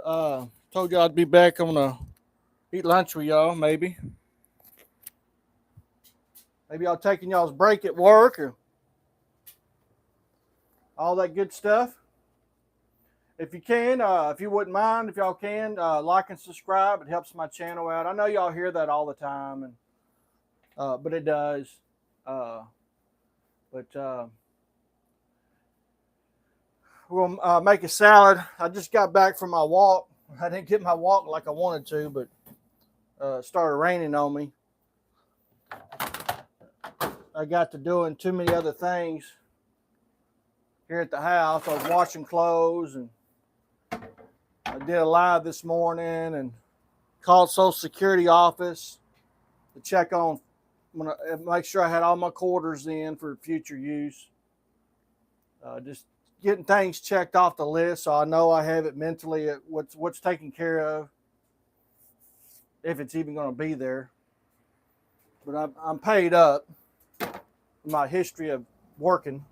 Told y'all I'd be back. I'm gonna eat lunch with y'all. Maybe y'all taking y'all's break at work or all that good stuff. If you can, if you wouldn't mind, if y'all can, like and subscribe. It helps my channel out. I know y'all hear that all the time, and but it does. Uh, but we'll make a salad. I just got back from my walk. I didn't get my walk like I wanted to, but it started raining on me. I got to doing too many other things here at the house. I was washing clothes, and I did a live this morning and called Social Security office to check on, make sure I had all my quarters in for future use. Just getting things checked off the list so I know I have it mentally at what's taken care of, if it's even going to be there. But I'm paid up in my history of working.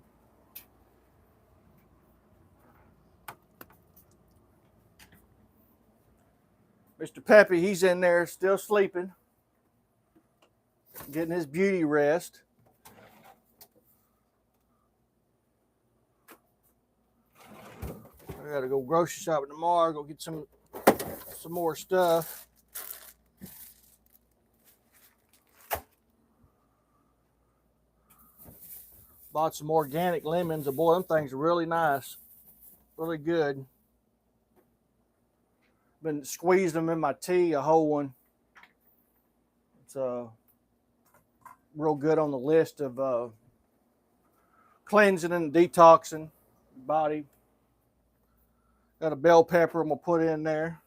Mr. Peppy, he's in there still sleeping, getting his beauty rest. I gotta go grocery shopping tomorrow, go get some more stuff. Bought some organic lemons. Boy, them things are really nice, really good. Been squeezing them in my tea, a whole one. It's real good on the list of cleansing and detoxing the body. Got a bell pepper I'm gonna put in there.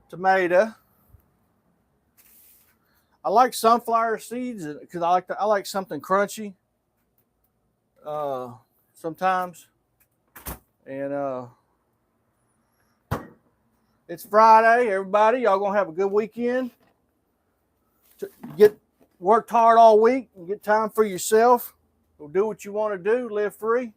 Tomato. I like sunflower seeds because I like something crunchy. Sometimes, and it's Friday. Everybody, y'all gonna have a good weekend. Get worked hard all week and get time for yourself. Go do what you want to do. Live free.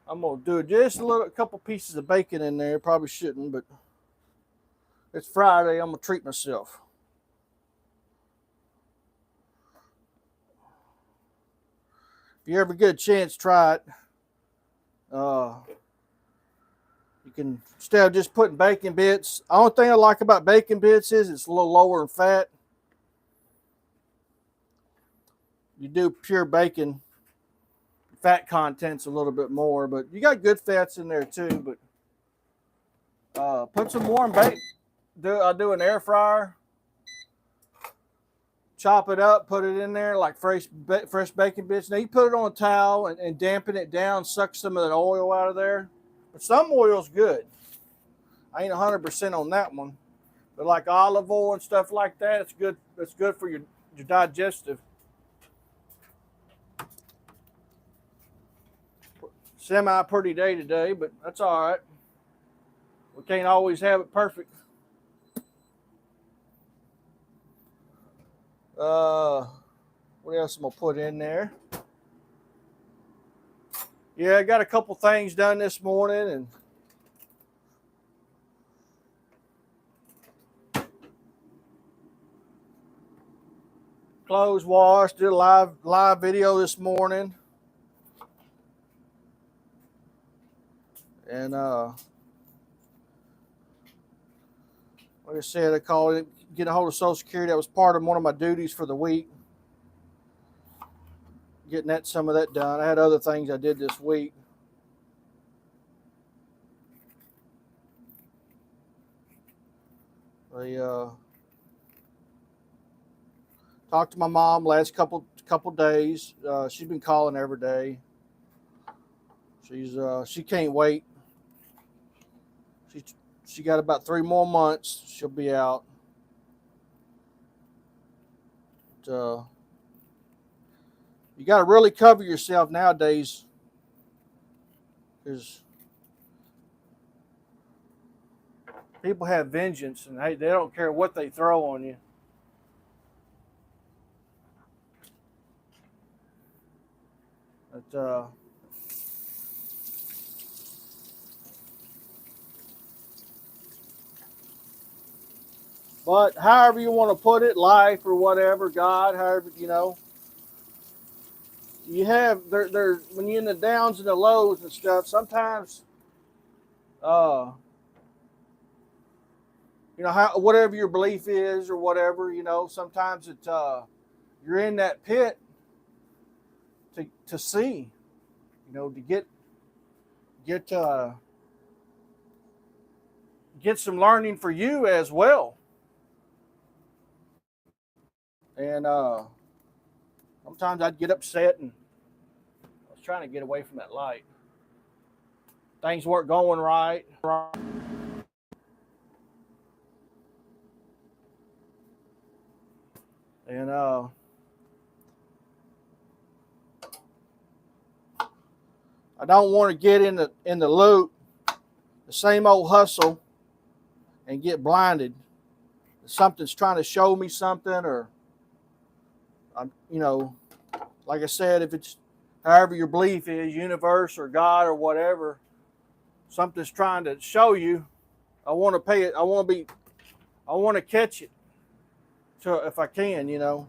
I'm gonna do just a couple pieces of bacon in there. Probably shouldn't, but it's Friday. I'm gonna treat myself. If you ever get a chance, try it. You can, instead of just putting bacon bits. The only thing I like about bacon bits is it's a little lower in fat. You do pure bacon, fat content's a little bit more, but you got good fats in there too. But put some warm bacon. I do an air fryer. Chop it up, put it in there like fresh bacon bits. Now you put it on a towel and dampen it down, suck some of that oil out of there. But some oil's good. I ain't 100% on that one. But like olive oil and stuff like that, it's good. It's good for your digestive. Semi pretty day today, but that's all right. We can't always have it perfect. What else am I gonna put in there? Yeah, I got a couple things done this morning, and clothes washed. Did a live video this morning, and like I said, I called it get a hold of Social Security. That was part of one of my duties for the week. Getting some of that done. I had other things I did this week. I talked to my mom last couple days. She's been calling every day. She can't wait. She got about 3 more months. She'll be out. But, you got to really cover yourself nowadays, because people have vengeance, and they don't care what they throw on you. but however you want to put it, life or whatever, God, however, you have there when you're in the downs and the lows and stuff. Sometimes, uh, whatever your belief is or whatever, sometimes you're in that pit to see, to get get some learning for you as well. And sometimes I'd get upset, and I was trying to get away from that light. Things weren't going right. And I don't want to get in the loop, the same old hustle, and get blinded. Something's trying to show me something, or I'm, like I said, if it's however your belief is, universe or God or whatever, something's trying to show you. I want to pay it. I want to catch it, so if I can, and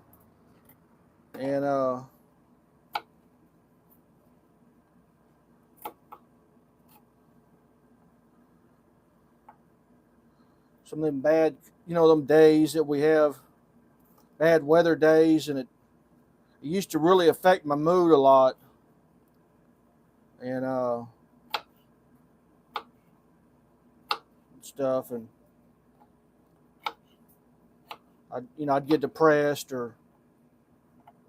some of them bad, them days that we have, bad weather days, and it used to really affect my mood a lot, and stuff, and I'd get depressed, or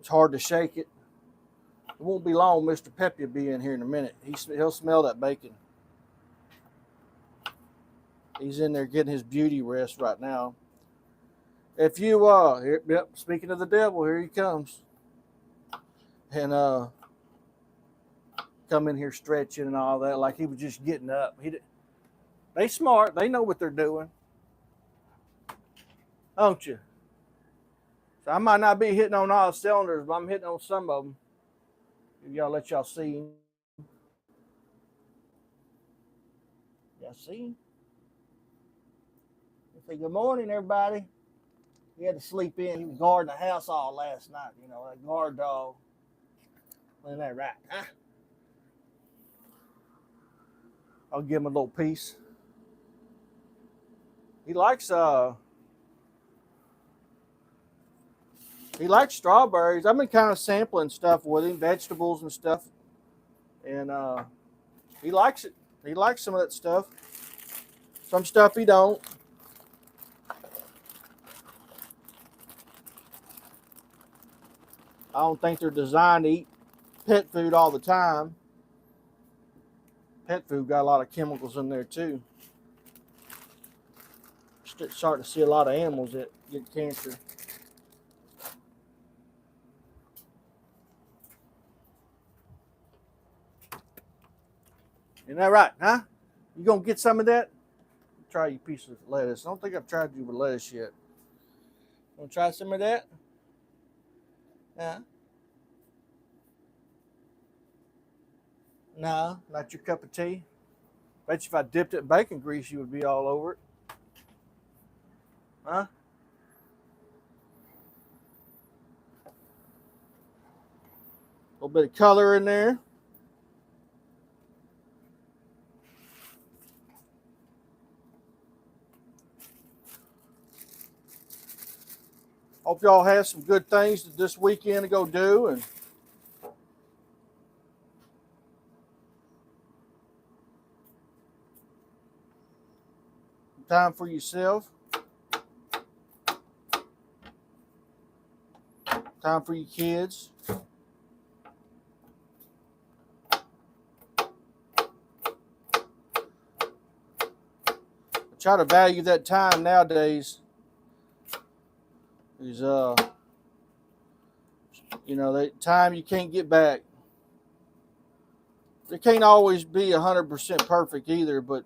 it's hard to shake it. It won't be long. Mr. Peppy will be in here in a minute. He'll smell that bacon. He's in there getting his beauty rest right now. If you yep, speaking of the devil, here he comes, and come in here stretching and all that, like he was just getting up. They smart. They know what they're doing, don't you? So I might not be hitting on all the cylinders, but I'm hitting on some of them. Let y'all see. Y'all see? Say good morning, everybody. He had to sleep in. He was guarding the house all last night. That guard dog. Isn't that right? Huh? I'll give him a little piece. He likes strawberries. I've been kind of sampling stuff with him, vegetables and stuff, and he likes it. He likes some of that stuff. Some stuff he don't. I don't think they're designed to eat pet food all the time. Pet food got a lot of chemicals in there too. Starting to see a lot of animals that get cancer. Isn't that right, huh? You gonna get some of that? Try your piece of lettuce. I don't think I've tried you with lettuce yet. Want to try some of that? Yeah. No, not your cup of tea. Bet you if I dipped it in bacon grease, you would be all over it. Huh? A little bit of color in there. Hope y'all have some good things this weekend to go do, and time for yourself. Time for your kids. Try to value that time nowadays. Is that time you can't get back. They can't always be 100% perfect either, but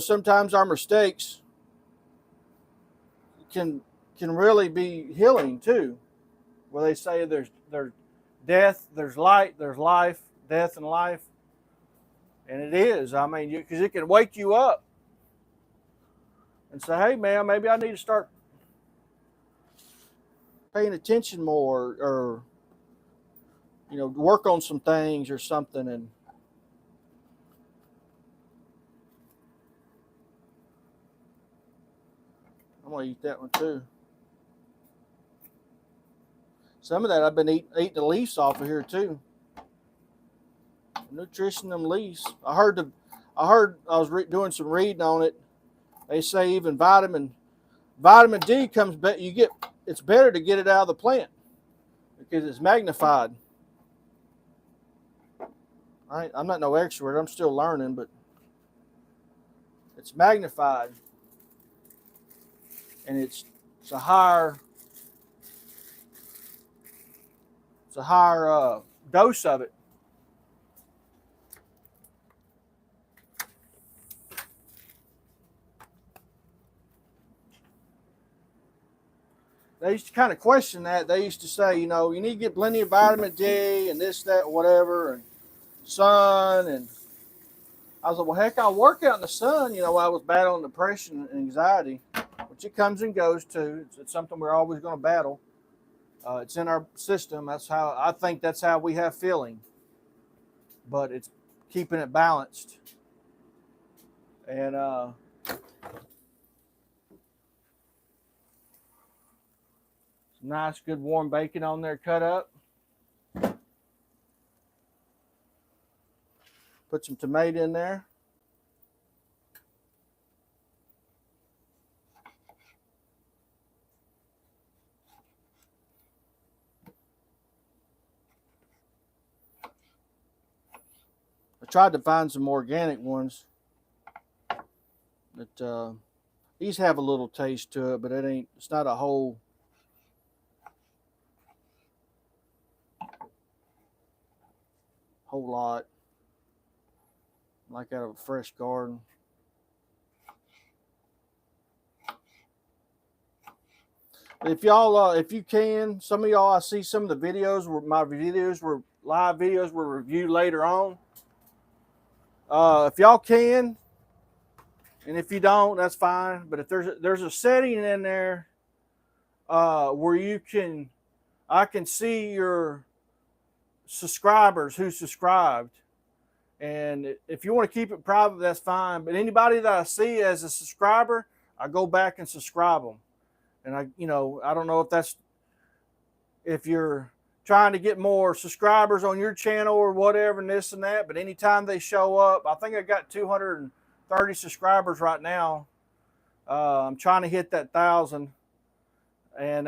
sometimes our mistakes can really be healing too. Where they say there's death, there's light, there's life. death and life. And it is. I mean, because it can wake you up and say, hey, man, maybe I need to start paying attention more, or, work on some things or something. And I'm going to eat that one too. Some of that I've been eating the leaves off of here too. Nutrition, them leaves. I was doing some reading on it. They say even vitamin D comes back. It's better to get it out of the plant because it's magnified. I'm not no expert. I'm still learning, but it's magnified, and it's a higher dose of it. They used to kind of question that. They used to say, you need to get plenty of vitamin D and this, that, whatever, and sun. And I was like, well, heck, I'll work out in the sun. I was battling depression and anxiety, which it comes and goes too. It's something we're always going to battle. It's in our system. I think that's how we have feeling. But it's keeping it balanced. And nice, good warm bacon on there cut up. Put some tomato in there. I tried to find some organic ones. But these have a little taste to it, but it's not a whole lot, like out of a fresh garden. If y'all, if you can, some of y'all, I see some of the videos where my videos were live videos were reviewed later on. If y'all can, and if you don't, that's fine. But if there's a setting in there where I can see your subscribers who subscribed, and if you want to keep it private, that's fine. But anybody that I see as a subscriber, I go back and subscribe them. And I don't know if you're trying to get more subscribers on your channel or whatever, and this and that, but anytime they show up, I think I got 230 subscribers right now. I'm trying to hit that 1,000, and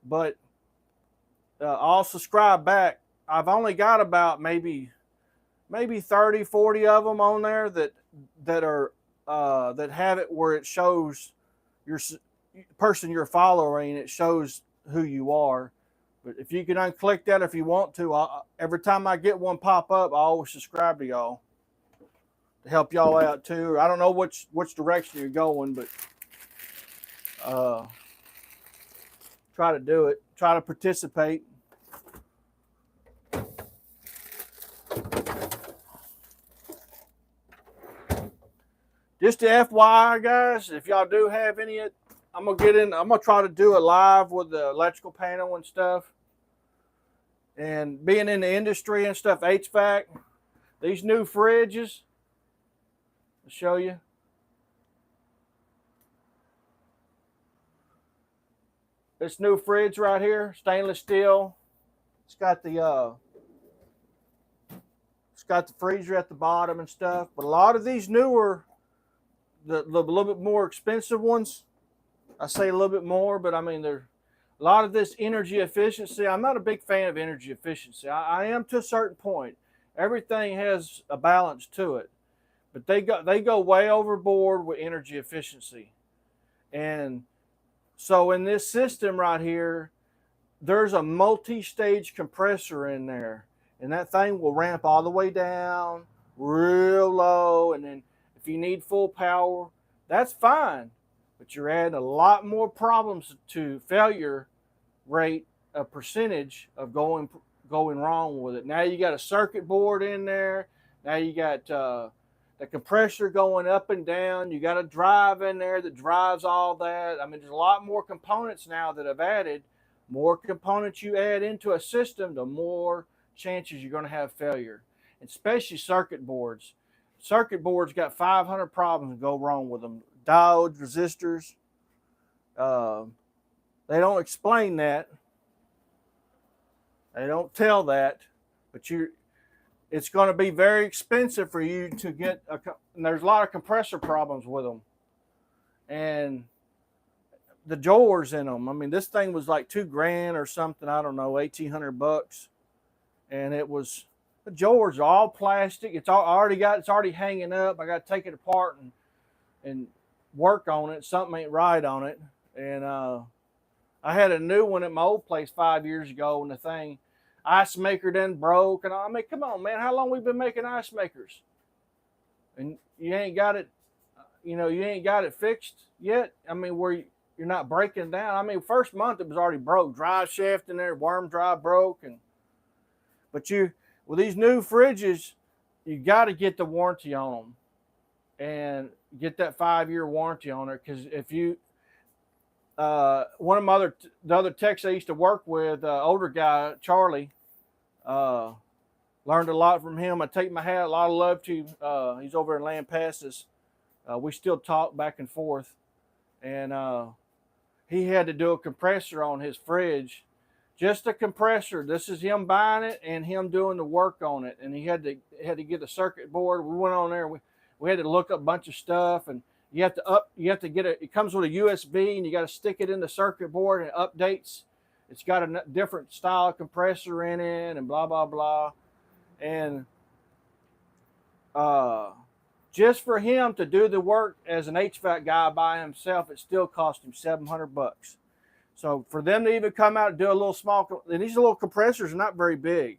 but I'll subscribe back. I've only got about maybe 30, 40 of them on there that are that have it where it shows your person you're following. It shows who you are. But if you can unclick that if you want to, every time I get one pop up, I always subscribe to y'all to help y'all out too. I don't know which direction you're going, but try to do it. Try to participate. Just to FYI, guys, if y'all do have any, I'm gonna try to do it live with the electrical panel and stuff. And being in the industry and stuff, HVAC, these new fridges, I'll show you. This new fridge right here, stainless steel. It's got the freezer at the bottom and stuff. But a lot of these newer, the little bit more expensive ones, I say a little bit more, but I mean, there's a lot of this energy efficiency. I'm not a big fan of energy efficiency. I am to a certain point. Everything has a balance to it, but they go way overboard with energy efficiency. And so in this system right here, there's a multi-stage compressor in there, and that thing will ramp all the way down real low, and then if you need full power, that's fine. But you're adding a lot more problems to failure rate, a percentage of going going wrong with it. Now you got a circuit board in there. Now you got the compressor going up and down. You got a drive in there that drives all that. I mean, there's a lot more components now that have added. More components you add into a system, the more chances you're going to have failure, especially circuit boards. Circuit boards got 500 problems go wrong with them. Diodes, resistors. They don't explain that. They don't tell that, but it's going to be very expensive for you to get and there's a lot of compressor problems with them. And the drawers in them. I mean, this thing was like $2,000 or something. I don't know, $1,800. And it was, the drawers are all plastic. It's already hanging up. I got to take it apart and work on it. Something ain't right on it. And I had a new one at my old place 5 years ago, and the thing, ice maker done broke. And I mean, come on, man, how long we been making ice makers? And you ain't got it, you ain't got it fixed yet. I mean, where you're not breaking down. I mean, first month it was already broke. Drive shaft in there, worm drive broke. But with these new fridges, you got to get the warranty on them and get that 5-year warranty on it. Because if you, one of the other techs I used to work with, older guy, Charlie, learned a lot from him. I take my hat, a lot of love to him. He's over in Land Passes. We still talk back and forth. And he had to do a compressor on his fridge. Just a compressor. This is him buying it and him doing the work on it. And he had to get a circuit board. We went on there. We had to look up a bunch of stuff, and you have to get it. It comes with a USB, and you got to stick it in the circuit board, and it updates. It's got a different style compressor in it, and blah blah blah. And just for him to do the work as an HVAC guy by himself, it still cost him $700. So for them to even come out and do a little small, and these little compressors are not very big.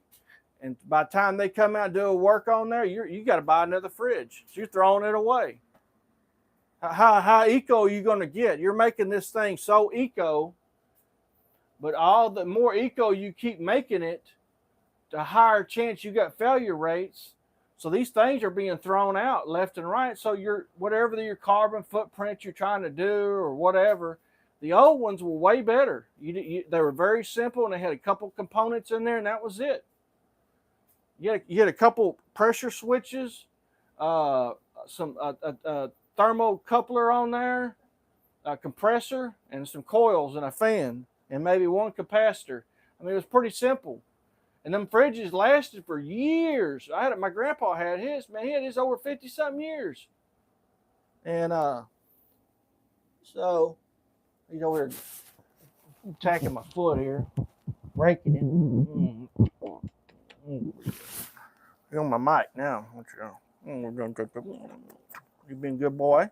And by the time they come out and do a work on there, you got to buy another fridge. So you're throwing it away. How eco are you going to get? You're making this thing so eco, but all the more eco you keep making it, the higher chance you got failure rates. So these things are being thrown out left and right. So whatever your carbon footprint you're trying to do or whatever, the old ones were way better. They were very simple, and they had a couple components in there, and that was it. You had a couple pressure switches, some thermocoupler on there, a compressor, and some coils and a fan, and maybe one capacitor. I mean, it was pretty simple. And them fridges lasted for years. My grandpa had his, man, he had his over 50-something years. And so he's over here attacking my foot here, breaking it. You're on my mic now. You been a good boy? Are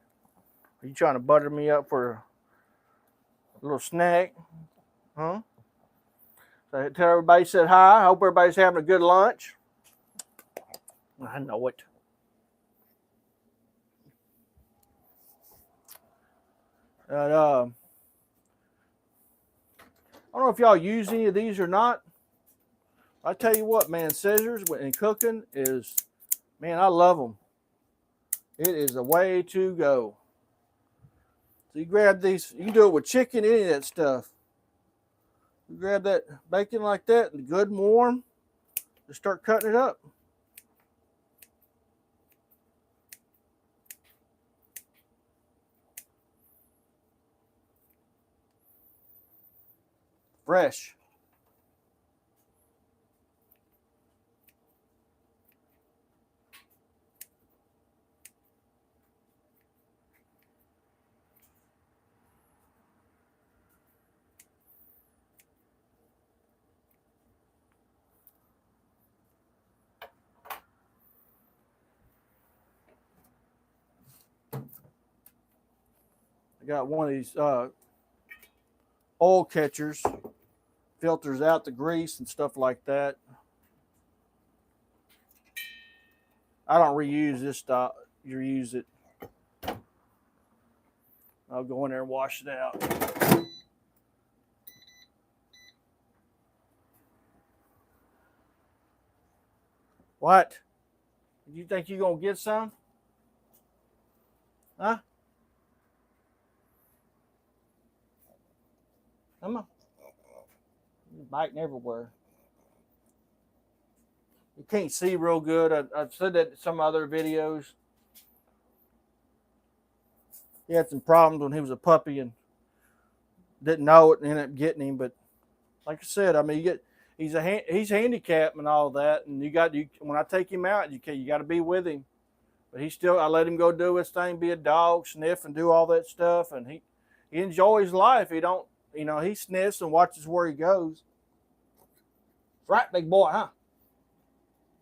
you trying to butter me up for a little snack? Huh? So tell everybody said hi. I hope everybody's having a good lunch. I know it. And, I don't know if y'all use any of these or not. I tell you what, man, scissors in cooking is, man, I love them. It is the way to go. So you grab these, you can do it with chicken, any of that stuff. You grab that bacon like that, and good and warm, just start cutting it up. Fresh. I got one of these oil catchers, filters out the grease and stuff like that. I don't reuse this stuff. You reuse it. I'll go in there and wash it out. What? You think you're going to get some? Huh? Come on. You're biting everywhere. You can't see real good. I've said that in some other videos. He had some problems when he was a puppy and didn't know it and ended up getting him. But like I said, I mean, he's handicapped and all that, and when I take him out, you got to be with him. But I let him go do his thing, be a dog, sniff and do all that stuff, and he enjoys life. He sniffs and watches where he goes. Right, big boy, huh?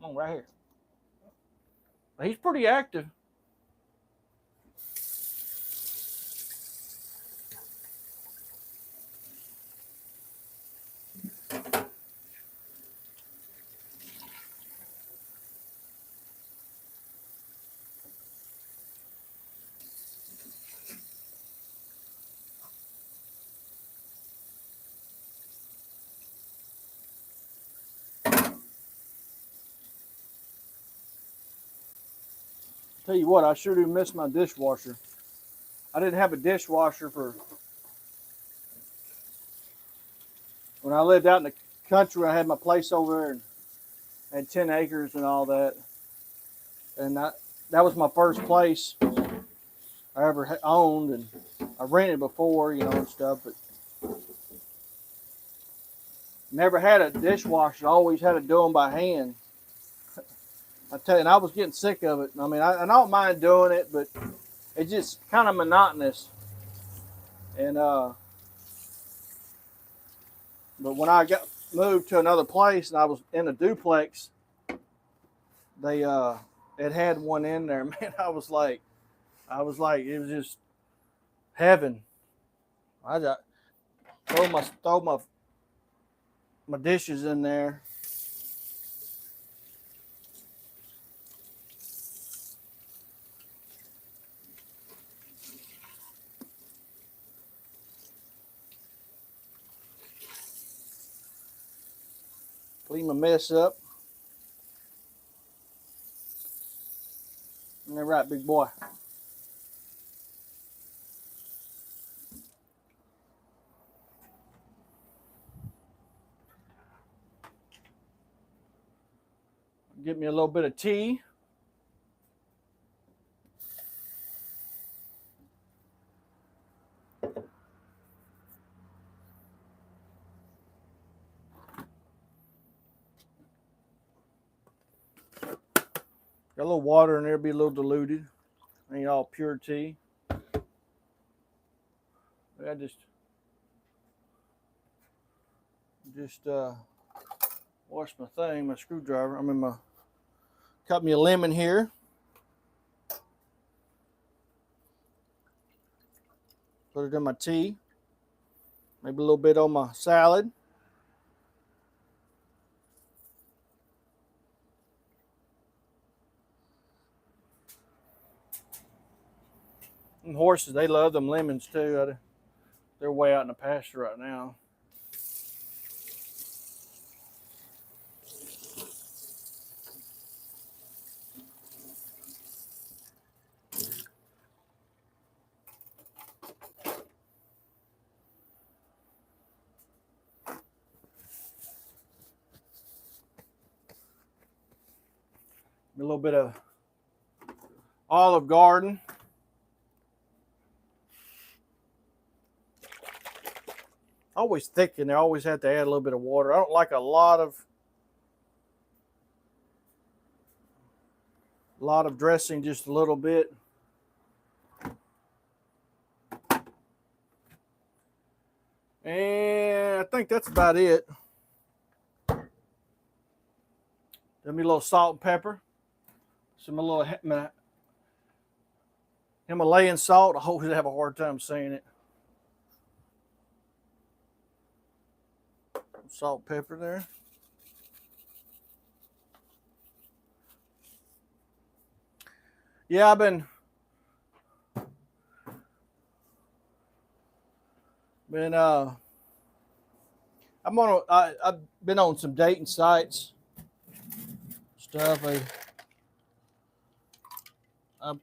Come on, right here. But he's pretty active. Tell you what, I sure do miss my dishwasher. I didn't have a dishwasher when I lived out in the country. I had my place over there and had 10 acres and all that. And that was my first place I ever owned. And I rented before, and stuff, but never had a dishwasher. I always had to do them by hand. I tell you, and I was getting sick of it. I mean, I don't mind doing it, but it's just kind of monotonous. And but when I moved to another place and I was in a duplex, they it had one in there. Man, I was like, it was just heaven. I just throw my dishes in there. Clean my mess up. Isn't that right, big boy? Get me a little bit of tea. Got a little water in there, be a little diluted. Ain't all pure tea. I just wash my screwdriver. Cut me a lemon here. Put it in my tea. Maybe a little bit on my salad. And horses, they love them lemons too. They're way out in the pasture right now. A little bit of Olive Garden. Always thick, and they always have to add a little bit of water. I don't like a lot of dressing, just a little bit. And I think that's about it. Give me a little salt and pepper. Some a little Himalayan salt. I always have a hard time saying it. Salt, pepper there. Yeah, I've been I've been on some dating sites, stuff.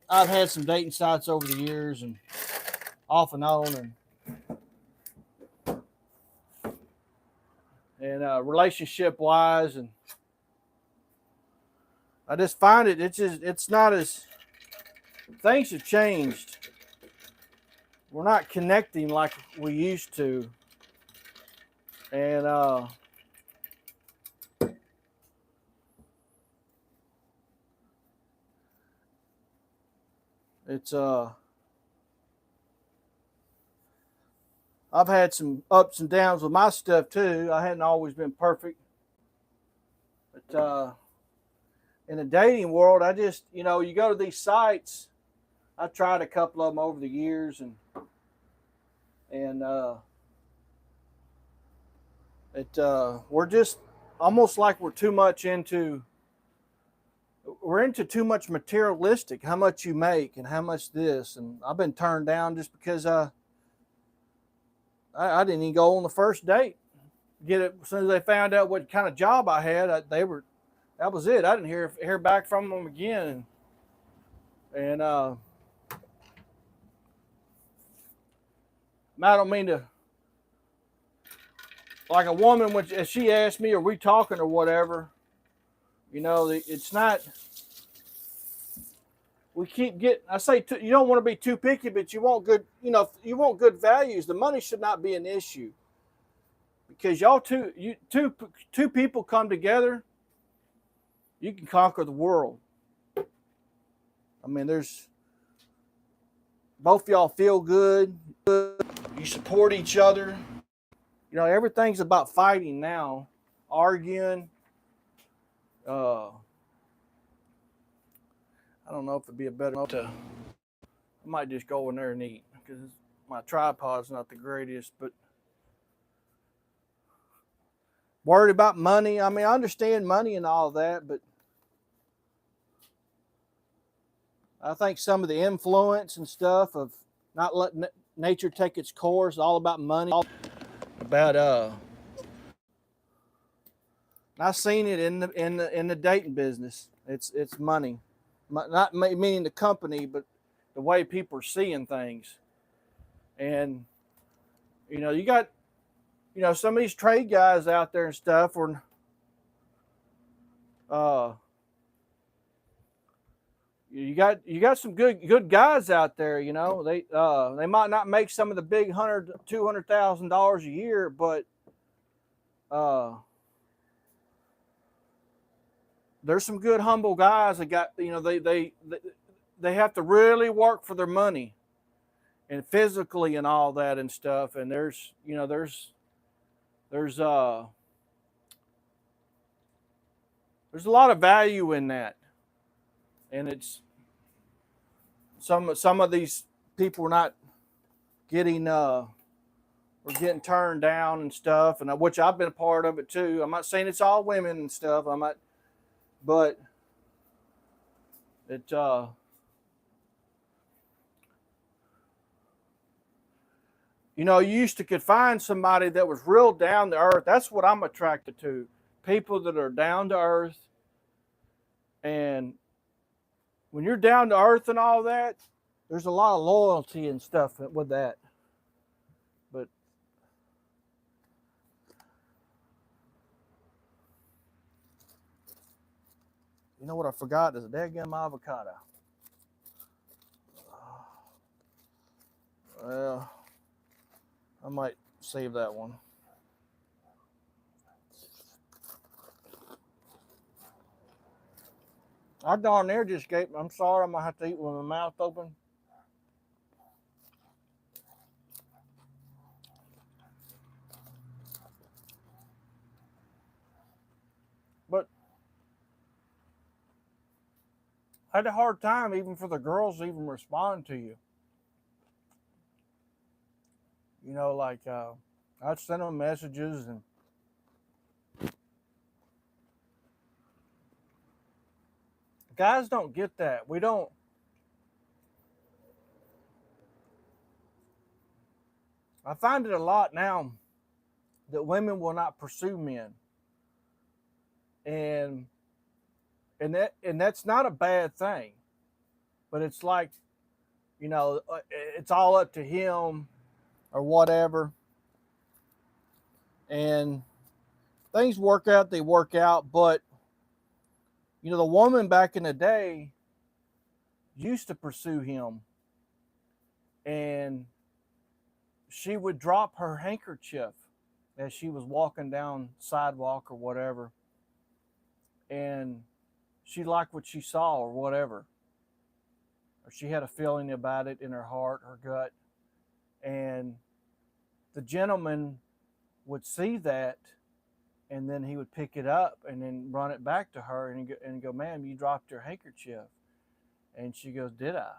I've had some dating sites over the years and off and on, and relationship wise, and I just find it's not as, things have changed. We're not connecting like we used to, and it's I've had some ups and downs with my stuff too. I hadn't always been perfect, but in the dating world, I just, you go to these sites. I tried a couple of them over the years, and we're just almost like we're into too much materialistic, how much you make and how much this, and I've been turned down just because I didn't even go on the first date. Get it as soon as they found out what kind of job I had, that was it. I didn't hear back from them again, and I don't mean to, like a woman, which if she asked me, "Are we talking or whatever?" It's not. We keep getting. I say you don't want to be too picky, but you want good. You want good values. The money should not be an issue, because two people come together, you can conquer the world. I mean, both of y'all feel good. You support each other. Everything's about fighting now, arguing. I don't know if it'd be a better. I might just go in there and eat because my tripod's not the greatest, but worried about money. I mean, I understand money and all that, but I think some of the influence and stuff of not letting nature take its course, all about money, about I've seen it in the dating business. It's money, not meaning the company, but the way people are seeing things. And you got some of these trade guys out there and stuff, or you got some good guys out there. They might not make some of the big $200,000 a year, but there's some good humble guys that got, they have to really work for their money and physically and all that and stuff. And there's a lot of value in that. And it's some of these people are not getting we're getting turned down and stuff, and which I've been a part of it too. I'm not saying it's all women and stuff. But it you used to could find somebody that was real down to earth. That's what I'm attracted to. People that are down to earth. And when you're down to earth and all that, there's a lot of loyalty and stuff with that. But you know what I forgot is a daggum avocado. Well, I might save that one. I darn near just gave. I'm sorry, I'm gonna have to eat with my mouth open. But I had a hard time even for the girls to even respond to you. I'd send them messages, and guys don't get that. We don't. I find it a lot now that women will not pursue men. And and that's not a bad thing, but it's like, it's all up to him or whatever, and things work out, they work out. But the woman back in the day used to pursue him, and she would drop her handkerchief as she was walking down sidewalk or whatever, and she liked what she saw or whatever, or she had a feeling about it in her heart, her gut, and the gentleman would see that, and then he would pick it up and then run it back to her and go, "Ma'am, you dropped your handkerchief," and she goes, "Did I?"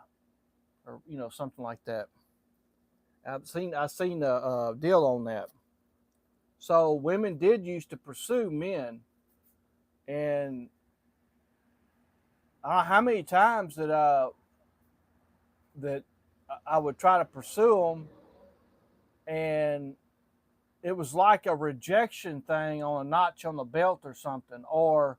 Or something like that. I seen a deal on that. So women did used to pursue men, and I don't know how many times that I would try to pursue them, and it was like a rejection thing on a notch on the belt or something, or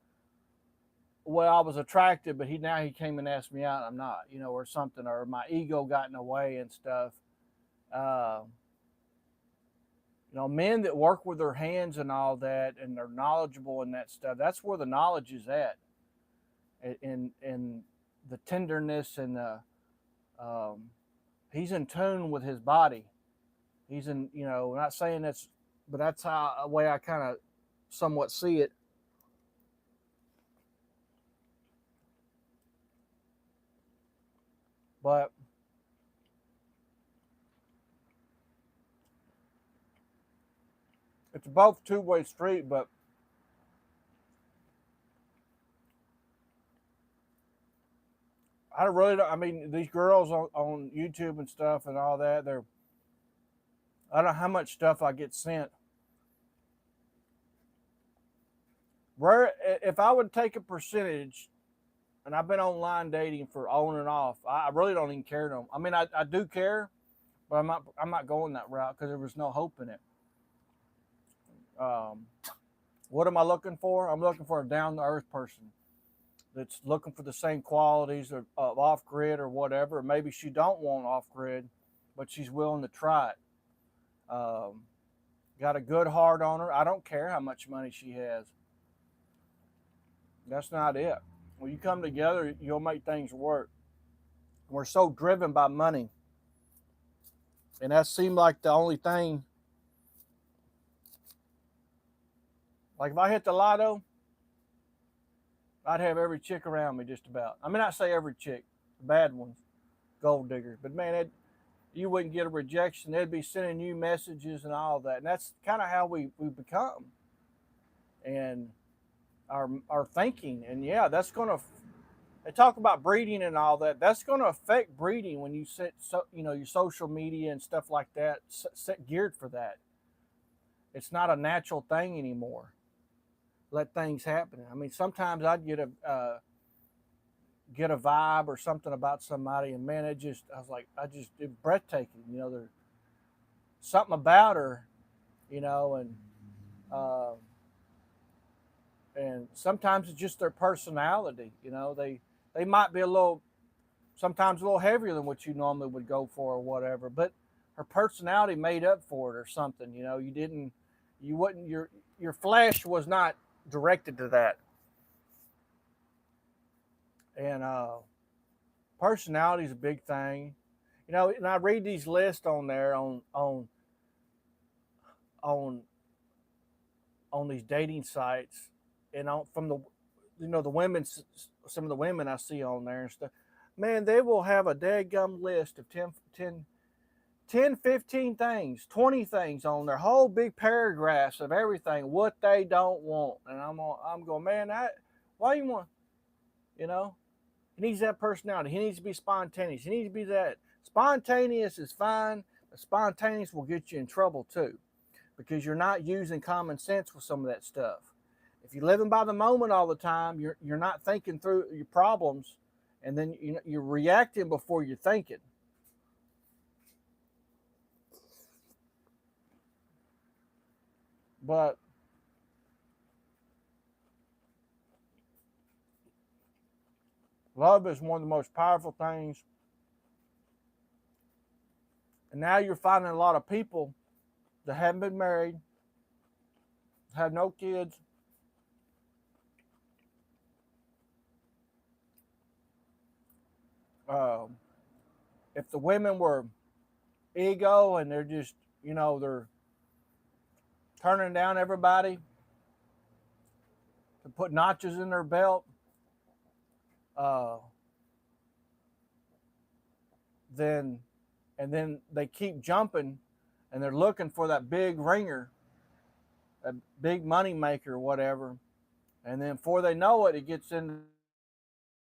well, I was attracted, but he came and asked me out, I'm not, or something, or my ego got in the way and stuff. Uh, Men that work with their hands and all that, and they're knowledgeable in that stuff. That's where the knowledge is at, and the tenderness and the he's in tune with his body. He's in, not saying that's, but that's how a way I kind of somewhat see it. But it's both two-way street. But I really don't. I mean, these girls on YouTube and stuff and all that, I don't know how much stuff I get sent. Where if I would take a percentage, and I've been online dating for on and off, I really don't even care. I mean, I do care, but I'm not going that route because there was no hope in it. Um, what am I looking for? I'm looking for a down to earth person that's looking for the same qualities of off grid or whatever. Maybe she don't want off grid, but she's willing to try it. Got a good heart on her. I don't care how much money she has. That's not it. When you come together, you'll make things work. We're so driven by money, and that seemed like the only thing. Like if I hit the lotto, I'd have every chick around me just about. I mean, I say every chick, the bad ones, gold diggers. But man, you wouldn't get a rejection. They'd be sending you messages and all that. And that's kind of how we become, and our thinking. And yeah, that's going to. They talk about breeding and all that. That's going to affect breeding when you set your social media and stuff like that set geared for that. It's not a natural thing anymore. Let things happen. I mean, sometimes I'd get a vibe or something about somebody, and man, I was like, it's breathtaking. There's something about her, and uh, and sometimes it's just their personality. They might be sometimes a little heavier than what you normally would go for or whatever, but her personality made up for it or something. You wouldn't, your flesh was not directed to that. And personality is a big thing. And I read these lists on there on on these dating sites, and from the women, some of the women I see on there and stuff. Man, they will have a dadgum list of 10, 15 things, 20 things on their whole big paragraphs of everything, what they don't want. And I'm going, man, why you want, you know? He needs that personality. He needs to be spontaneous. He needs to be that. Spontaneous is fine, but spontaneous will get you in trouble too, because you're not using common sense with some of that stuff. If you're living by the moment all the time, you're not thinking through your problems, and then you're reacting before you're thinking. But Love is one of the most powerful things. And now you're finding a lot of people that haven't been married, have no kids, uh, if the women were ego and they're just, they're turning down everybody to put notches in their belt, uh, then they keep jumping and they're looking for that big ringer, a big money maker or whatever. And then before they know it, it gets into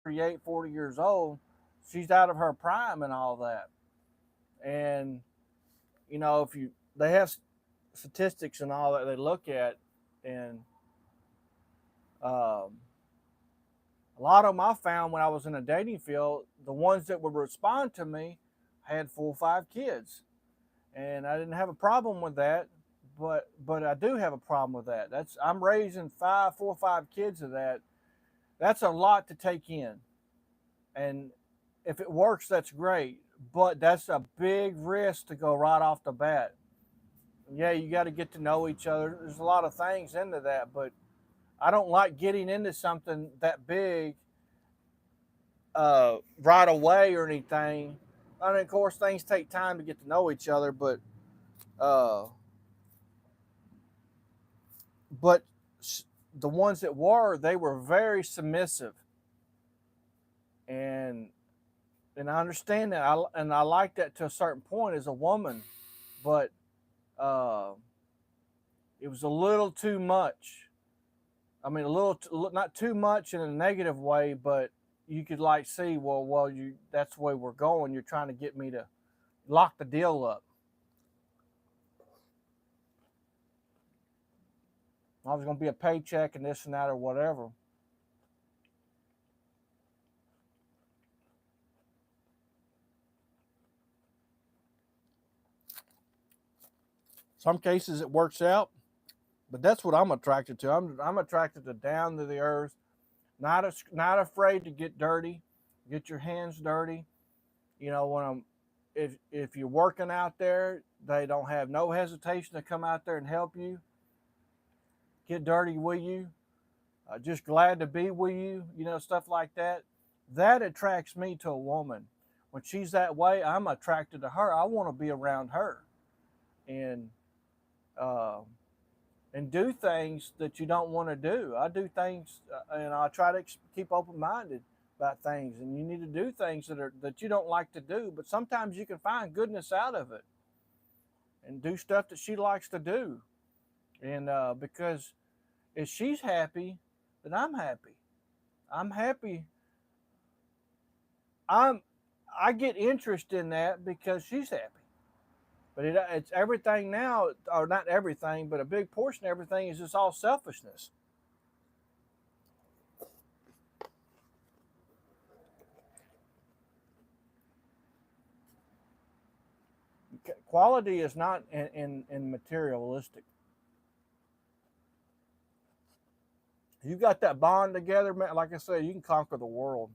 38, 40 years old. She's out of her prime and all that. And, if they have statistics and all that they look at, and a lot of them I found when I was in a dating field, the ones that would respond to me had 4 or 5 kids. And I didn't have a problem with that, but I do have a problem with that. I'm raising 4 or 5 kids of that. That's a lot to take in. And if it works, that's great. But that's a big risk to go right off the bat. Yeah, you got to get to know each other. There's a lot of things into that, but I don't like getting into something that big right away or anything. I mean, of course, things take time to get to know each other, but the ones that they were very submissive, and I understand that, I like that to a certain point as a woman, but it was a little too much. I mean, not too much in a negative way, but you could see, that's the way we're going. You're trying to get me to lock the deal up. I was going to be a paycheck and this and that or whatever. Some cases it works out, but that's what I'm attracted to. I'm attracted to down to the earth, not afraid to get dirty, get your hands dirty. If you're working out there, they don't have no hesitation to come out there and help you, get dirty with you, just glad to be with you, stuff like that. That attracts me to a woman. When she's that way, I'm attracted to her. I want to be around her, and do things that you don't want to do. I do things, and I try to keep open-minded about things. And you need to do things that you don't like to do, but sometimes you can find goodness out of it, and do stuff that she likes to do. And because if she's happy, then I'm happy. I'm happy. I get interest in that because she's happy. But it's everything now, or not everything, but a big portion of everything is just all selfishness. Quality is not in materialistic. You got that bond together, man. Like I said, you can conquer the world.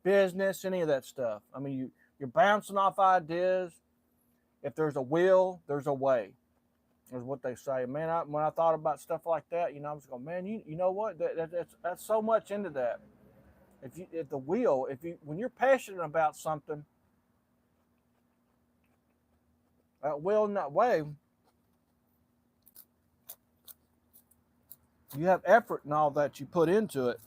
Business, any of that stuff. I mean, you're bouncing off ideas. If there's a will, there's a way. Is what they say. Man, when I thought about stuff like that, I was going, man, you know what? That's so much into that. When you're passionate about something, that will and that way, you have effort and all that you put into it.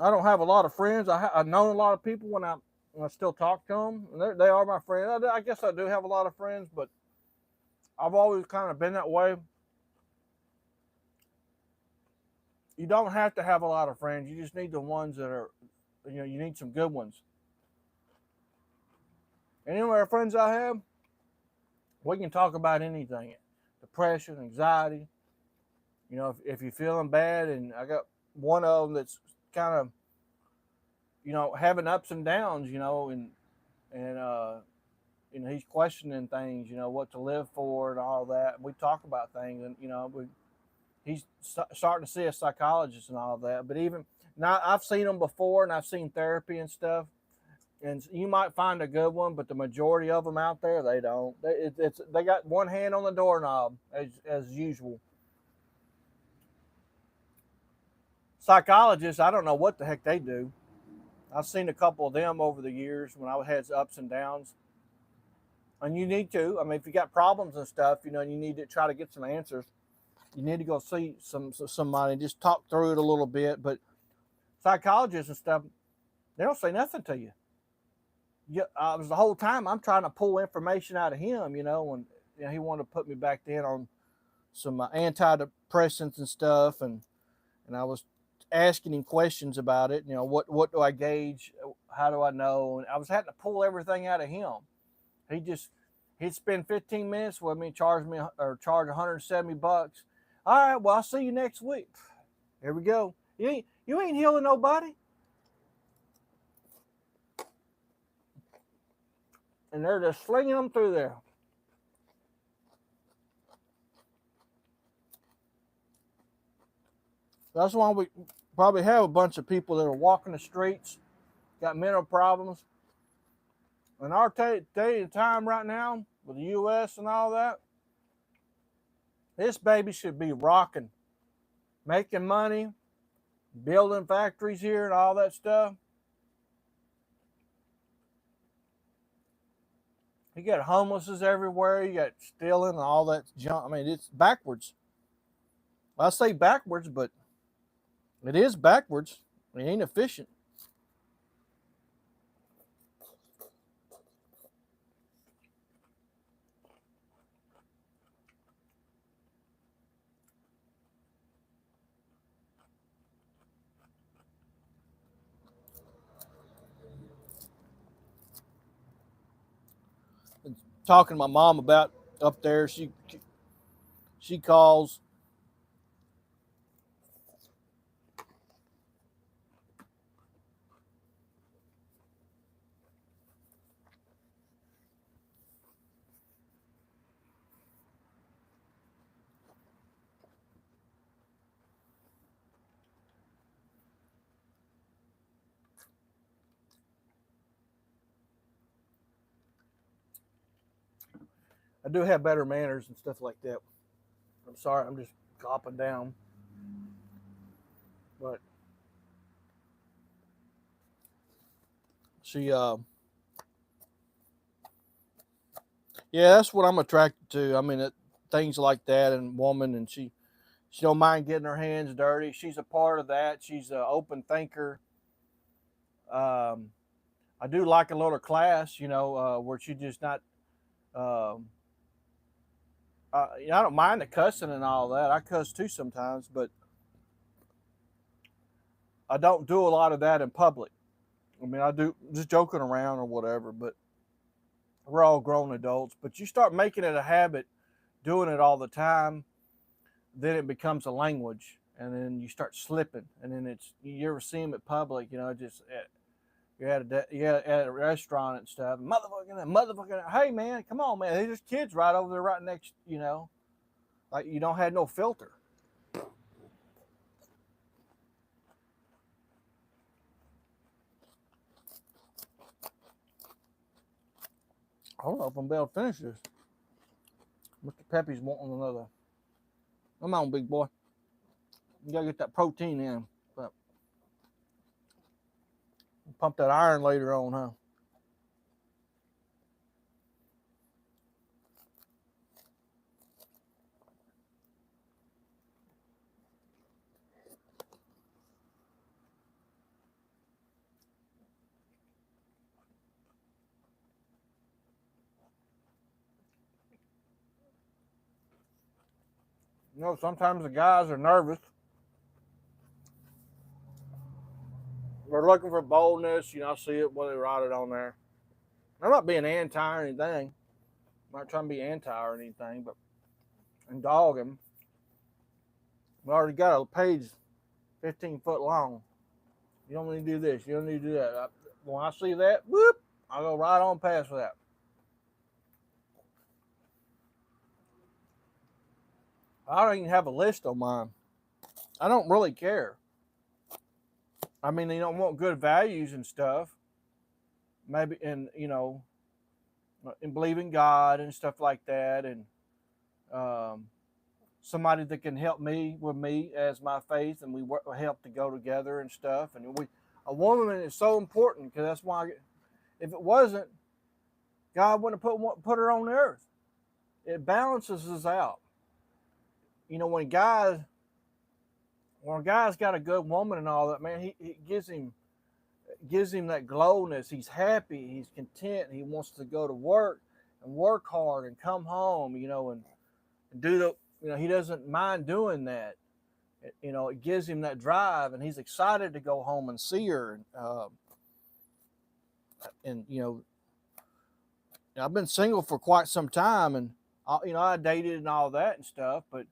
I don't have a lot of friends. I've known a lot of people when I still talk to them. And they are my friends. I guess I do have a lot of friends, but I've always kind of been that way. You don't have to have a lot of friends. You just need the ones that are, you need some good ones. And anyway, friends I have, we can talk about anything. Depression, anxiety. If you're feeling bad, and I got one of them that's kind of, having ups and downs, and and he's questioning things, what to live for and all that. And we talk about things, and he's starting to see a psychologist and all that. But even now, I've seen them before, and I've seen therapy and stuff. And you might find a good one, but the majority of them out there, they don't. They got one hand on the doorknob as usual. Psychologists, I don't know what the heck they do. I've seen a couple of them over the years when I had ups and downs. And you need to. I mean, if you got problems and stuff, you need to try to get some answers. You need to go see somebody and just talk through it a little bit. But psychologists and stuff, they don't say nothing to you. I was the whole time I'm trying to pull information out of him, and he wanted to put me back then on some antidepressants and stuff, and I was asking him questions about it. What do I gauge? How do I know? And I was having to pull everything out of him. He'd spend 15 minutes with me, charge $170. All right, well, I'll see you next week. Here we go. You ain't healing nobody. And they're just slinging them through there. That's why we probably have a bunch of people that are walking the streets, got mental problems. In our day and time right now, with the U.S. and all that, this baby should be rocking, making money, building factories here and all that stuff. You got homelesses everywhere. You got stealing and all that junk. I mean, it's backwards. I say backwards, but it is backwards. It ain't efficient. Talking to my mom about up there, she calls. I do have better manners and stuff like that. I'm sorry, I'm just copping down. But she, yeah, that's what I'm attracted to. I mean, things like that, and woman, and she don't mind getting her hands dirty. She's a part of that. She's an open thinker. I do like a little class, where she just not. I don't mind the cussing and all that. I cuss too sometimes, but I don't do a lot of that in public. I mean, I do just joking around or whatever, but we're all grown adults. But you start making it a habit, doing it all the time, then it becomes a language, and then you start slipping, and then you ever see them at public, just you're at a restaurant and stuff, motherfucking, hey man, come on man, there's kids right over there, right next, like you don't have no filter. I don't know if I'm able to finish this. Mr. Peppy's wanting another. Come on, big boy. You gotta get that protein in. But pump that iron later on, huh? Sometimes the guys are nervous. They're looking for boldness. I see it when they write it on there. I'm not being anti or anything. I'm not trying to be anti or anything, but and dog him. We already got a page 15 foot long. You don't need to do this. You don't need to do that. When I see that, whoop, I'll go right on past that. I don't even have a list on mine. I don't really care. I mean, you don't want good values and stuff. Maybe, and and believe in God and stuff like that, and um, somebody that can help me with me as my faith, and we help to go together and stuff. And a woman is so important because that's why. If it wasn't, God wouldn't have put her on the earth. It balances us out. When a guy's got a good woman and all that, man, he gives him that glowness. He's happy, he's content, he wants to go to work and work hard and come home, and do he doesn't mind doing that. It gives him that drive, and he's excited to go home and see her. And I've been single for quite some time, and I dated and all that and stuff, but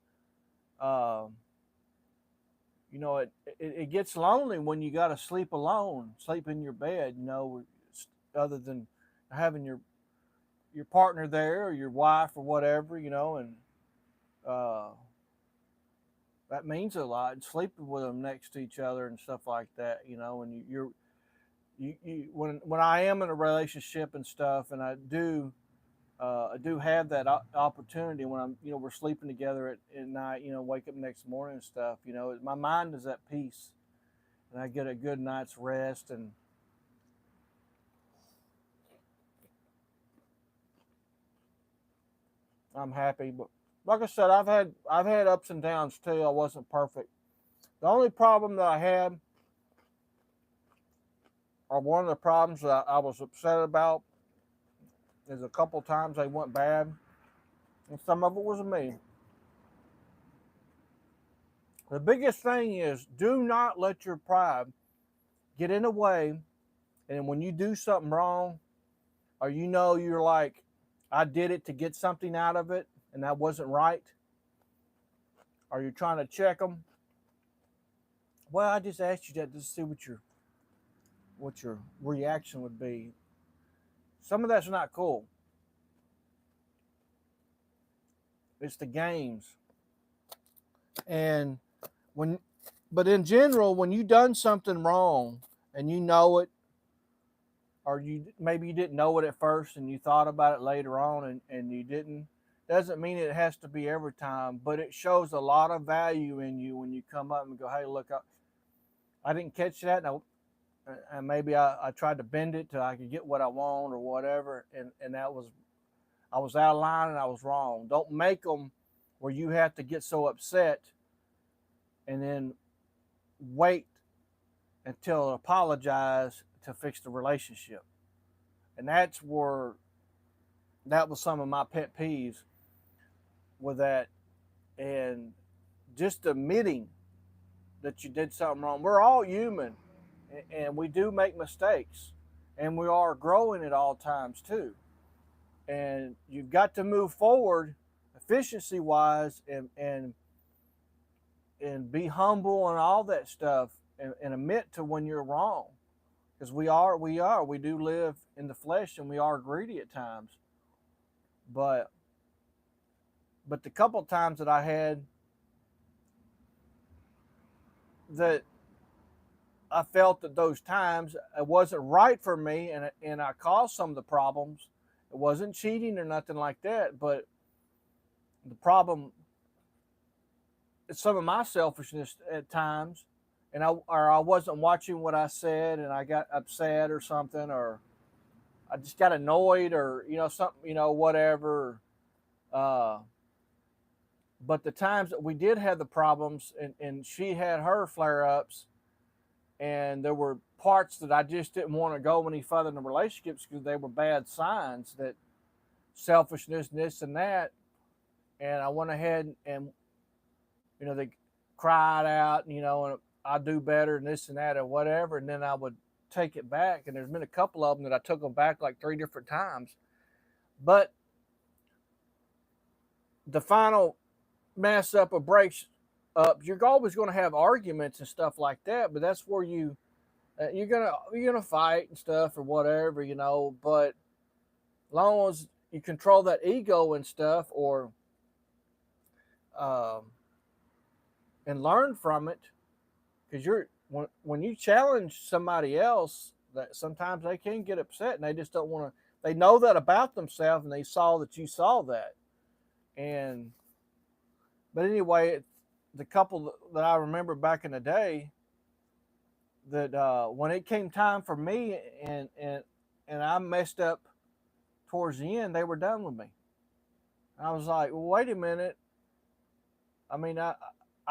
it gets lonely when you got to sleep alone, sleep in your bed, other than having your partner there or your wife or whatever, and that means a lot. And sleeping with them next to each other and stuff like that, and when I am in a relationship and stuff, and I do have that opportunity when I'm, we're sleeping together at night, wake up next morning and stuff, my mind is at peace, and I get a good night's rest, and I'm happy. But like I said, I've had ups and downs too. I wasn't perfect. The only problem that I had, or one of the problems that I was upset about, is a couple times they went bad, and some of it was me. The biggest thing is, do not let your pride get in the way, and when you do something wrong, or you're like, I did it to get something out of it, and that wasn't right, or you're trying to check them. Well, I just asked you that to see what your reaction would be. Some of that's not cool. It's the games. But in general, when you done something wrong and you know it, or maybe you didn't know it at first and you thought about it later on and you didn't, doesn't mean it has to be every time, but it shows a lot of value in you when you come up and go, hey, look, I didn't catch that. And maybe I tried to bend it till I could get what I want or whatever. And I was out of line and I was wrong. Don't make them where you have to get so upset and then wait until apologize to fix the relationship. And that was some of my pet peeves with that. And just admitting that you did something wrong. We're all human, and we do make mistakes, and we are growing at all times too. And you've got to move forward efficiency wise, and be humble and all that stuff, and admit to when you're wrong, because we do live in the flesh, and we are greedy at times. But the couple of times that I had that I felt that those times it wasn't right for me, and I caused some of the problems. It wasn't cheating or nothing like that, but the problem is some of my selfishness at times, and I wasn't watching what I said, and I got upset or something, or I just got annoyed, or something, whatever. But the times that we did have the problems, and she had her flare-ups, and there were parts that I just didn't want to go any further in the relationships because they were bad signs, that selfishness, this and that. And I went ahead and they cried out, and I do better and this and that or whatever. And then I would take it back. And there's been a couple of them that I took them back like 3 different times. But the final mess up or breaks up, you're always going to have arguments and stuff like that. But that's where you You're gonna fight and stuff or whatever, but as long as you control that ego and stuff, or um, and learn from it, because when you challenge somebody else, that sometimes they can get upset and they just don't want to. They know that about themselves, and they saw that you saw that, and but anyway, the couple that I remember back in the day, that when it came time for me, and I messed up towards the end, they were done with me. I was like, well, wait a minute. I mean, I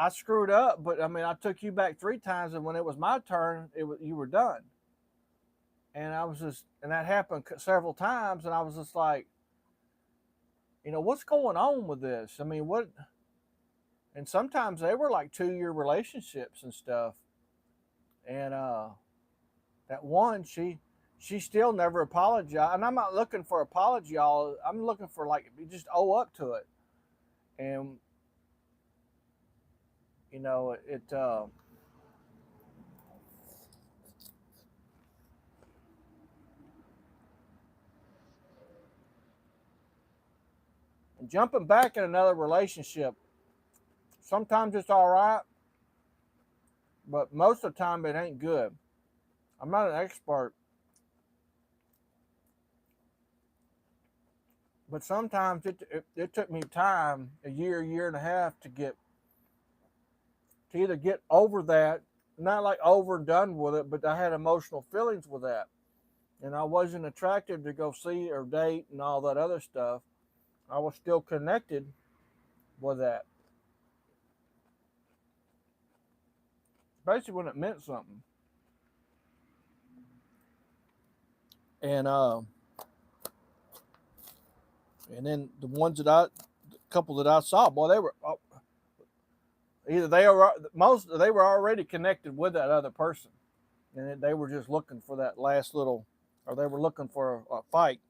screwed up, but I mean, I took you back 3 times, and when it was my turn, you were done. And and that happened several times, and I was just like, what's going on with this? I mean, what? And sometimes they were like 2-year relationships and stuff. And that one, she still never apologized. And I'm not looking for apology, y'all. I'm looking for, like, you just owe up to it. And it jumping back in another relationship, sometimes it's all right, but most of the time it ain't good. I'm not an expert, but sometimes it took me time, a year and a half, to either get over that, not like over and done with it, but I had emotional feelings with that. And I wasn't attractive to go see or date and all that other stuff. I was still connected with that, especially when it meant something. And then the couple that I saw, boy, they were either they were already connected with that other person, and they were just looking for that last little, or they were looking for a fight.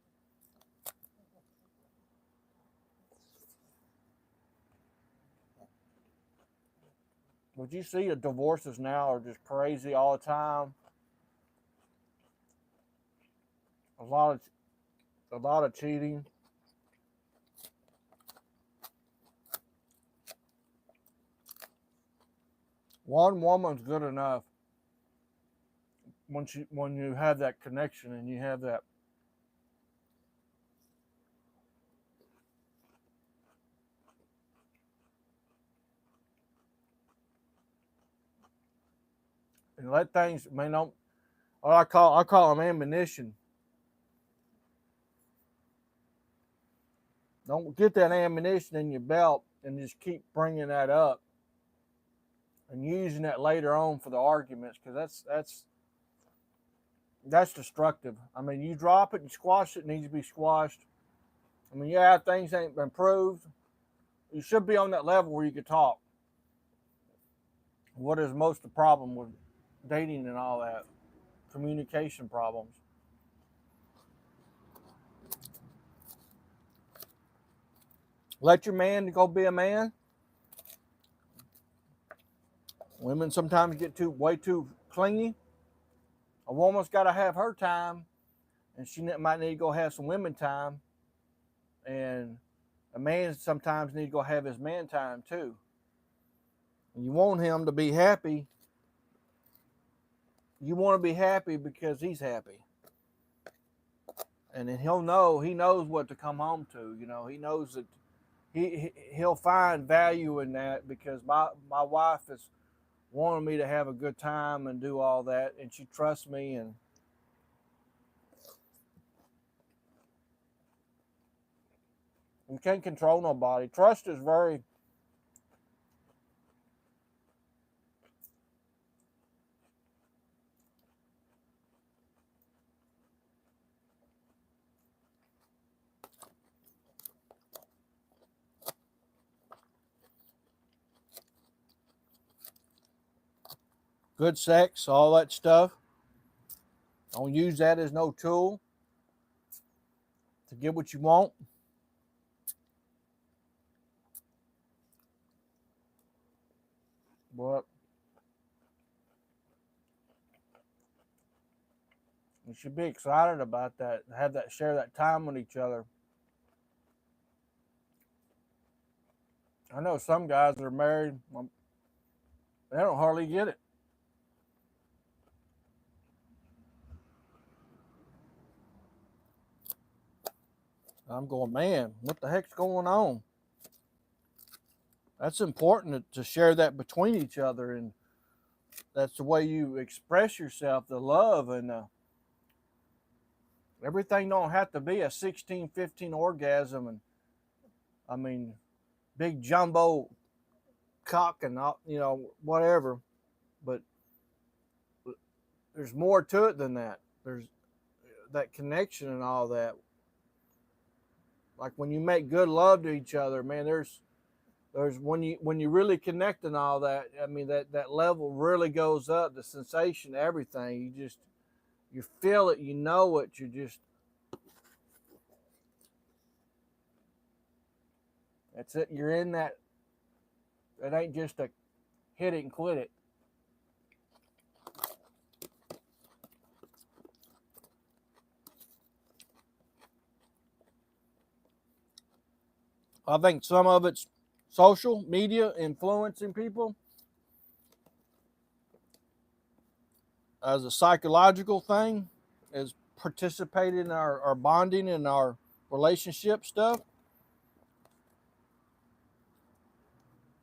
But you see, the divorces now are just crazy all the time. A lot of cheating. One woman's good enough when you have that connection and you have that. And let things, man, don't. I call them ammunition. Don't get that ammunition in your belt and just keep bringing that up and using that later on for the arguments, because that's destructive. I mean, you drop it and squash it, needs to be squashed. I mean, yeah, things ain't improved. You should be on that level where you could talk. What is most of the problem with dating and all that? Communication problems. Let your man go be a man. Women sometimes get way too clingy. A woman's got to have her time, and she might need to go have some women time. And a man sometimes needs to go have his man time too. And you want him to be happy. You want to be happy because he's happy. And then he knows what to come home to. He knows that he'll find value in that, because my wife is wanting me to have a good time and do all that, and she trusts me. And you can't control nobody. Trust is very. Good sex, all that stuff. Don't use that as no tool to get what you want. But You should be excited about that. Have that, share that time with each other. I know some guys that are married, they don't hardly get it. I'm going, man, what the heck's going on? That's important to share that between each other, and that's the way you express yourself, the love, and everything don't have to be a 16, 15 orgasm, and I mean, big jumbo cock and all, whatever. But there's more to it than that. There's that connection and all that. Like when you make good love to each other, man, there's when you really connect and all that, I mean that level really goes up, the sensation, everything. You feel it, you know it, that's it. You're in that. It ain't just a hit it and quit it. I think some of it's social media influencing people as a psychological thing, as participating in our bonding and our relationship stuff.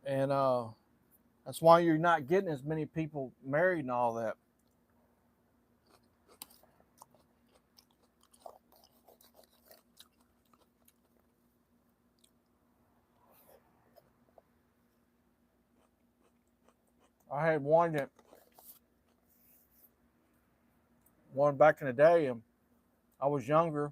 And that's why you're not getting as many people married and all that. I had one back in the day, and I was younger.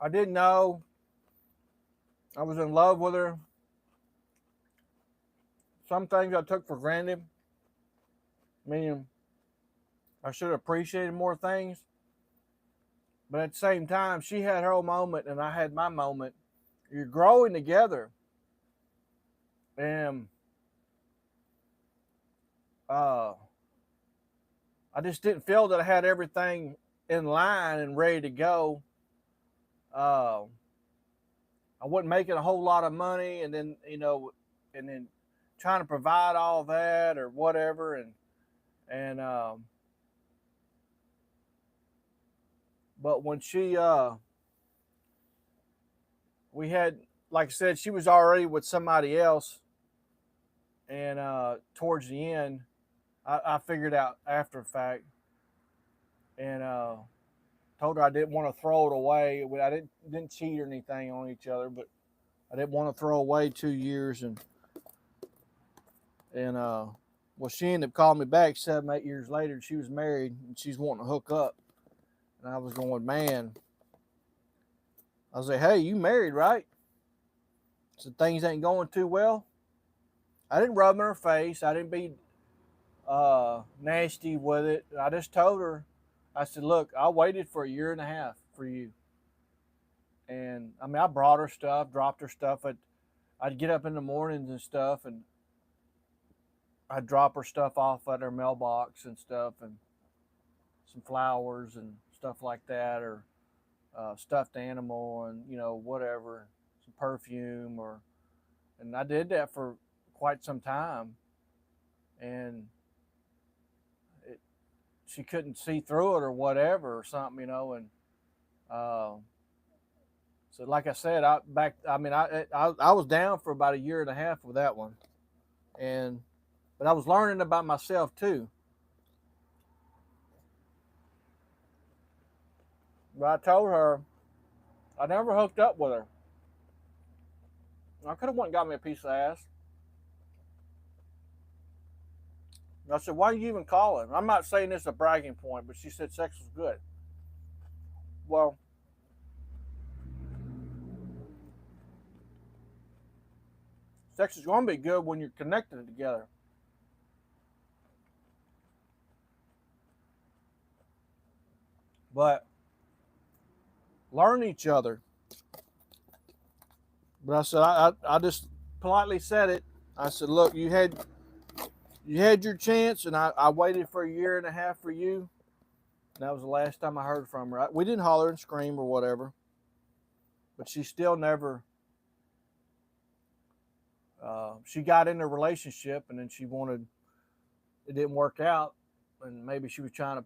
I didn't know I was in love with her. Some things I took for granted, meaning I should have appreciated more things. But at the same time, she had her moment and I had my moment. You're growing together. And I just didn't feel that I had everything in line and ready to go. I wasn't making a whole lot of money, and then trying to provide all that or whatever, and but when we had, like I said, she was already with somebody else, and towards the end, I figured out after the fact, and told her I didn't want to throw it away. I didn't cheat or anything on each other, but I didn't want to throw away 2 years, and well, she ended up calling me back 7, 8 years later. She was married and she's wanting to hook up, and I was going, man. I was like, hey, you married, right? So things ain't going too well. I didn't rub in her face. I didn't be nasty with it. I just told her, I said, look, I waited for 1.5 years for you. And I mean, I brought her stuff, dropped her stuff. I'd get up in the mornings and stuff, and I'd drop her stuff off at her mailbox and stuff, and some flowers and stuff like that, or stuffed animal, and whatever, some perfume, and I did that for quite some time, and she couldn't see through it or whatever or something, and so like I said, I was down for about 1.5 years with that one, but I was learning about myself too. But I told her I never hooked up with her. I could have went and got me a piece of ass. And I said, why are you even calling? I'm not saying this is a bragging point, but she said sex was good. Well, sex is going to be good when you're connected together. But learn each other. But I said, I just politely said it. I said, look, you had You had your chance, and I waited for 1.5 years for you. And that was the last time I heard from her. We didn't holler and scream or whatever, but she still never. She got in a relationship, and then it didn't work out, and maybe she was trying to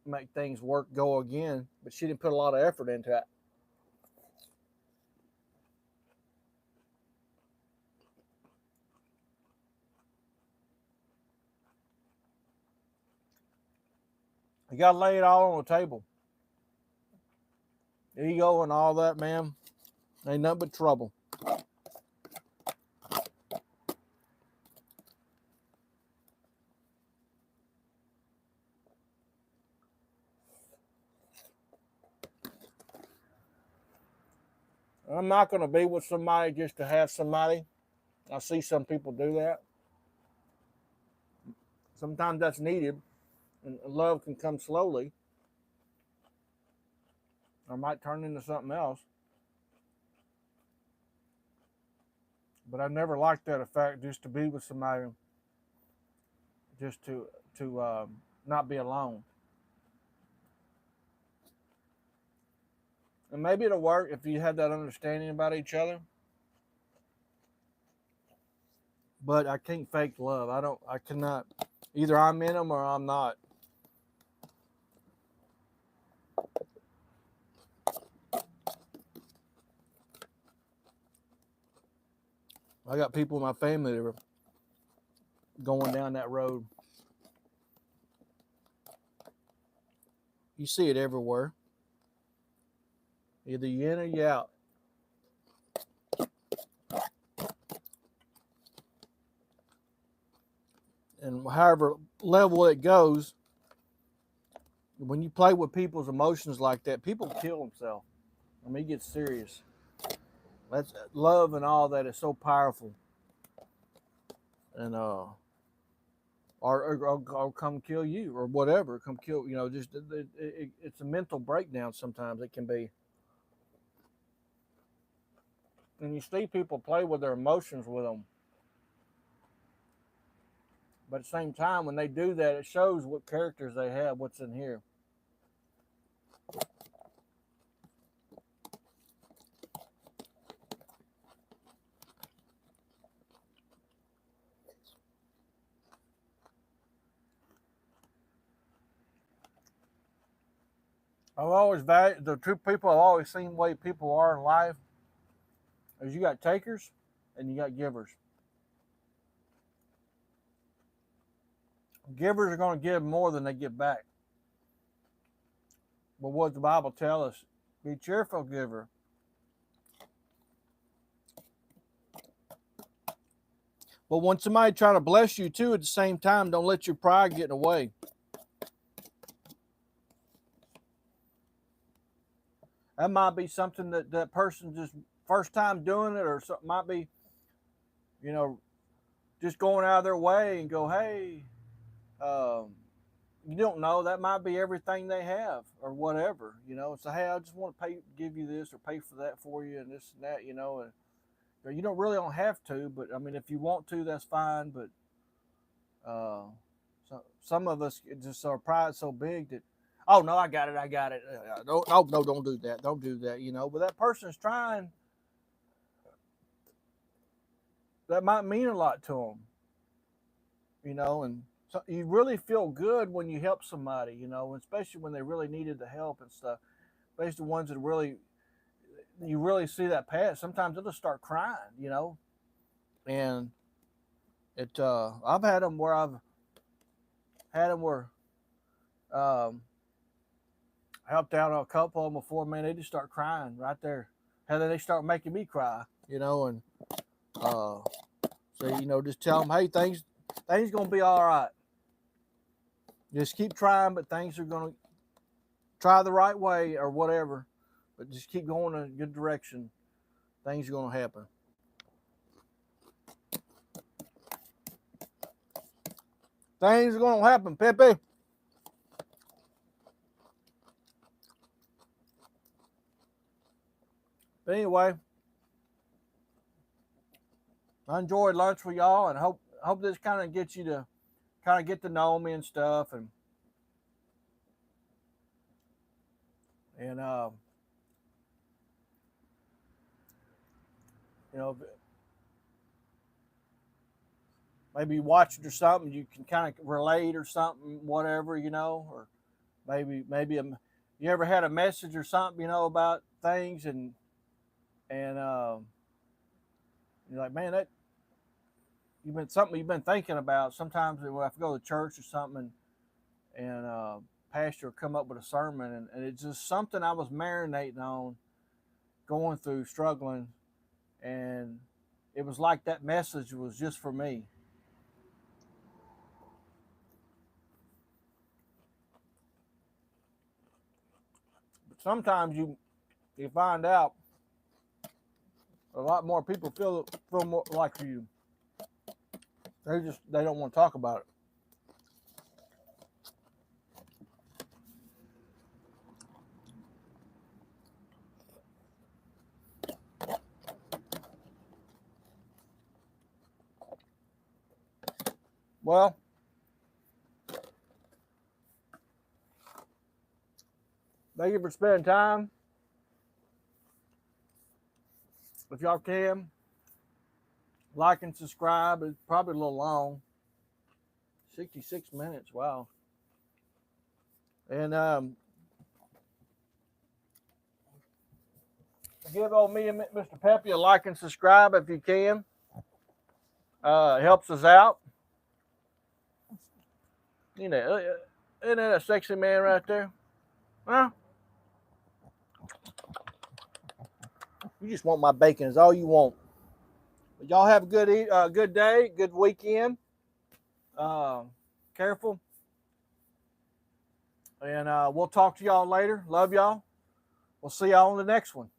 make things go again, but she didn't put a lot of effort into it. You got to lay it all on the table. Ego and all that, man, ain't nothing but trouble. I'm not going to be with somebody just to have somebody. I see some people do that. Sometimes that's needed, and love can come slowly, or might turn into something else. But I never liked that effect, just to be with somebody, just to not be alone. And maybe it'll work if you have that understanding about each other. But I can't fake love. I cannot. Either I'm in them or I'm not. I got people in my family that are going down that road. You see it everywhere. Either you in or you out. And however level it goes, when you play with people's emotions like that, people kill themselves. I mean, it gets serious. That's love and all that is so powerful. And or come kill you or whatever. Come kill, just it's a mental breakdown sometimes. It can be. And you see people play with their emotions with them. But at the same time, when they do that, it shows what characters they have, what's in here. I've always valued the two people I've always seen the way people are in life is you got takers and you got givers. Givers are going to give more than they give back. But what does the Bible tell us? Be cheerful giver. But when somebody try to bless you too, at the same time, don't let your pride get in the way. That might be something that person just first time doing it, or something might be, just going out of their way and go, hey, you don't know, that might be everything they have or whatever, So, hey, I just want to give you this or pay for that for you and this and that, and you don't have to, but I mean, if you want to, that's fine. But so some of us just our pride so big that, oh no, I got it. No, don't do that. Don't do that. But that person's trying. That might mean a lot to them. And so you really feel good when you help somebody. Especially when they really needed the help and stuff. Especially the ones that you really see that pass. Sometimes they'll just start crying. And I've had them where helped out a couple of them before, man, they just start crying right there. And then they start making me cry, and so just tell them, hey, things gonna be all right. Just keep trying, but things are gonna try the right way or whatever. But just keep going in a good direction. Things are gonna happen. Things are gonna happen, Pepe. But anyway, I enjoyed lunch with y'all, and hope this kind of gets you to kind of get to know me and stuff, and you know, maybe you watch it or something, you can kind of relate or something, whatever, you know, or maybe you ever had a message or something, you know, about things, and you're like, man, that you've been thinking about. Sometimes when I go to church or something, and pastor will come up with a sermon, and it's just something I was marinating on, going through, struggling, and it was like that message was just for me. But sometimes you find out a lot more people feel more like you. They don't want to talk about it. Well, thank you for spending time. If y'all can, like and subscribe. It's probably a little long. 66 minutes. Wow. And give old me and Mr. Peppy a like and subscribe if you can. It helps us out. You know, isn't that a sexy man right there? Huh? You just want my bacon is all you want. But y'all have a good day, good weekend. Careful. And we'll talk to y'all later. Love y'all. We'll see y'all on the next one.